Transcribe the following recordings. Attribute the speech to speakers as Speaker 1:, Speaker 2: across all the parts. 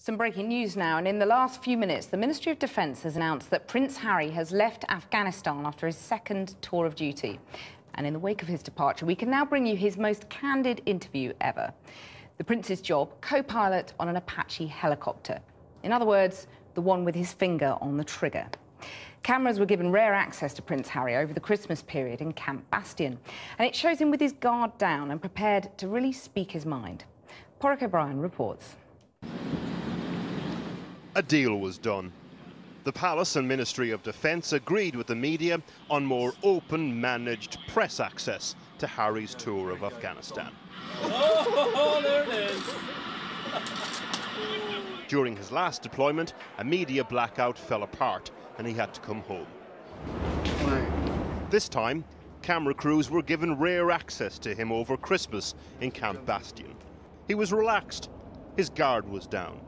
Speaker 1: Some breaking news now, and in the last few minutes, the Ministry of Defence has announced that Prince Harry has left Afghanistan after his second tour of duty. And in the wake of his departure, we can now bring you his most candid interview ever. The Prince's job, co-pilot on an Apache helicopter. In other words, the one with his finger on the trigger. Cameras were given rare access to Prince Harry over the Christmas period in Camp Bastion. And it shows him with his guard down and prepared to really speak his mind. Porrick O'Brien reports.
Speaker 2: A deal was done. The Palace and Ministry of Defence agreed with the media on more open, managed press access to Harry's tour of Afghanistan.
Speaker 3: Oh, there it is!
Speaker 2: During his last deployment, a media blackout fell apart and he had to come home. This time, camera crews were given rare access to him over Christmas in Camp Bastion. He was relaxed. His guard was down.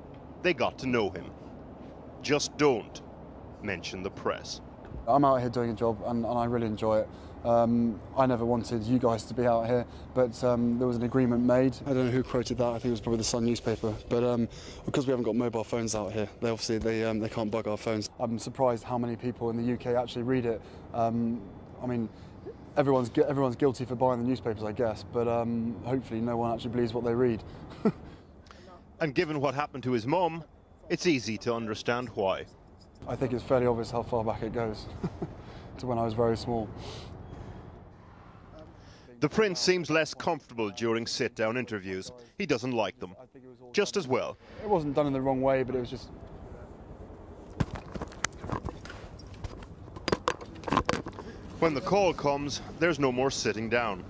Speaker 2: They got to know him. Just don't mention the press.
Speaker 4: I'm out here doing a job and I really enjoy it. I never wanted you guys to be out here, but there was an agreement made. I don't know who quoted that. I think it was probably the Sun newspaper. But because we haven't got mobile phones out here, they can't bug our phones. I'm surprised how many people in the UK actually read it. I mean, everyone's guilty for buying the newspapers, I guess, but hopefully no one actually believes what they read.
Speaker 2: And given what happened to his mum, it's easy to understand why.
Speaker 4: I think it's fairly obvious how far back it goes, to when I was very small.
Speaker 2: The Prince seems less comfortable during sit-down interviews. He doesn't like them. Just as well.
Speaker 4: It wasn't done in the wrong way, but it was just...
Speaker 2: When the call comes, there's no more sitting down.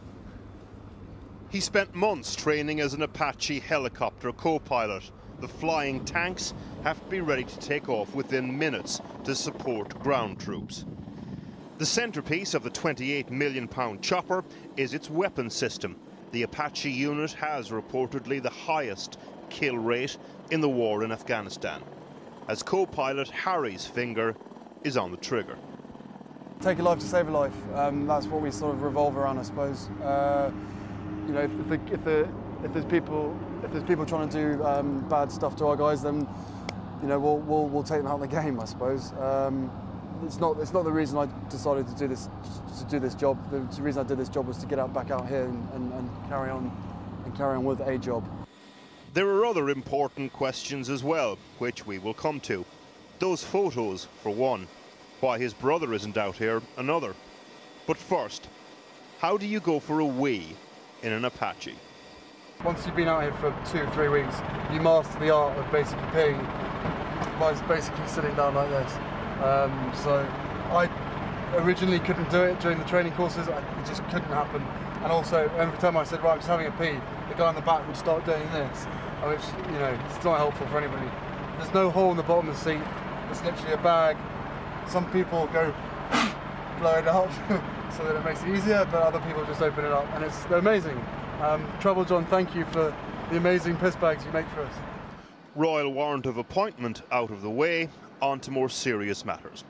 Speaker 2: He spent months training as an Apache helicopter co-pilot. The flying tanks have to be ready to take off within minutes to support ground troops. The centrepiece of the £28 million chopper is its weapon system. The Apache unit has reportedly the highest kill rate in the war in Afghanistan. As co-pilot, Harry's finger is on the trigger.
Speaker 4: Take a life to save a life. That's what we sort of revolve around, I suppose. You know, if there's people trying to do bad stuff to our guys, then you know we'll take them out of the game, I suppose. It's not the reason I decided to do this job. The reason I did this job was to get back out here and carry on with a job.
Speaker 2: There are other important questions as well, which we will come to. Those photos, for one. Why his brother isn't out here, another. But first, how do you go for a wee in an Apache?
Speaker 4: Once you've been out here for 2 or 3 weeks, you master the art of basically peeing by basically sitting down like this. So I originally couldn't do it during the training courses. It just couldn't happen. And also, every time I said, right, I'm just having a pee, the guy in the back would start doing this, which, you know, it's not helpful for anybody. There's no hole in the bottom of the seat. It's literally a bag. Some people go blow it up so that it makes it easier, but other people just open it up, and they're amazing. Trouble John, thank you for the amazing piss bags you make for us.
Speaker 2: Royal warrant of appointment out of the way, on to more serious matters.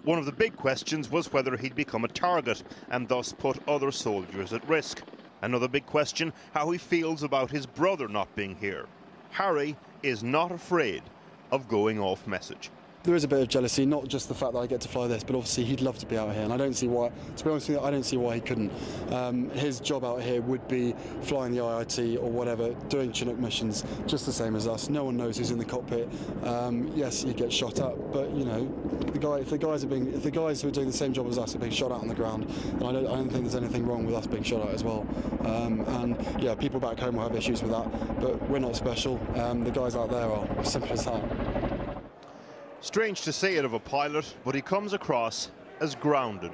Speaker 2: One of the big questions was whether he'd become a target and thus put other soldiers at risk. Another big question, how he feels about his brother not being here. Harry is not afraid of going off message.
Speaker 4: There is a bit of jealousy, not just the fact that I get to fly this, but obviously he'd love to be out here, and I don't see why, to be honest with you, I don't see why he couldn't. His job out here would be flying the IIT or whatever, doing Chinook missions, just the same as us. No one knows who's in the cockpit. Yes, he gets shot at, but you know, if the guys who are doing the same job as us are being shot at on the ground, and I don't think there's anything wrong with us being shot at as well. And yeah, people back home will have issues with that, but we're not special. The guys out there are, simple as that.
Speaker 2: Strange to say it of a pilot, but he comes across as grounded.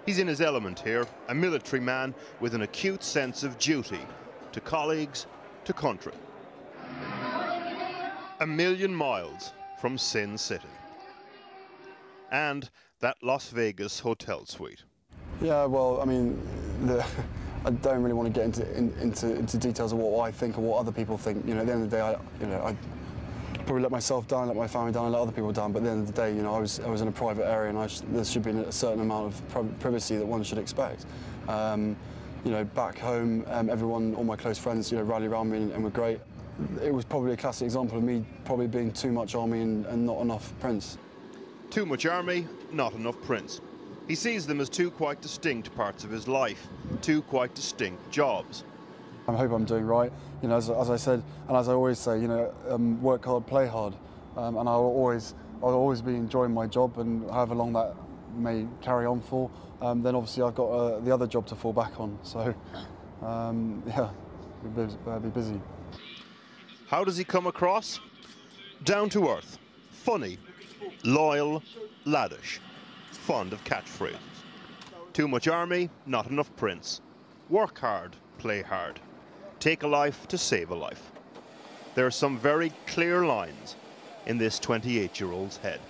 Speaker 2: He's in his element here, a military man with an acute sense of duty to colleagues, to country. 1,000,000 miles from Sin City. And that Las Vegas hotel suite.
Speaker 4: Yeah, well, I mean, I don't really want to get into details of what I think or what other people think. You know, at the end of the day, I probably let myself down, let my family down, and let other people down. But at the end of the day, you know, I was in a private area, and there should be a certain amount of privacy that one should expect. You know, back home, everyone, all my close friends, you know, rally around me and were great. it was probably a classic example of me probably being too much army and not enough Prince.
Speaker 2: Too much army, not enough Prince. He sees them as two quite distinct parts of his life, two quite distinct jobs.
Speaker 4: I hope I'm doing right. You know, as I said, and as I always say, you know, work hard, play hard, and I'll always be enjoying my job, and however long that may carry on for, then obviously I've got the other job to fall back on. So, yeah, be busy.
Speaker 2: How does he come across? Down to earth, funny, loyal, laddish, fond of catchphrases. Too much army, not enough Prince. Work hard, play hard. Take a life to save a life. There are some very clear lines in this 28-year-old's head.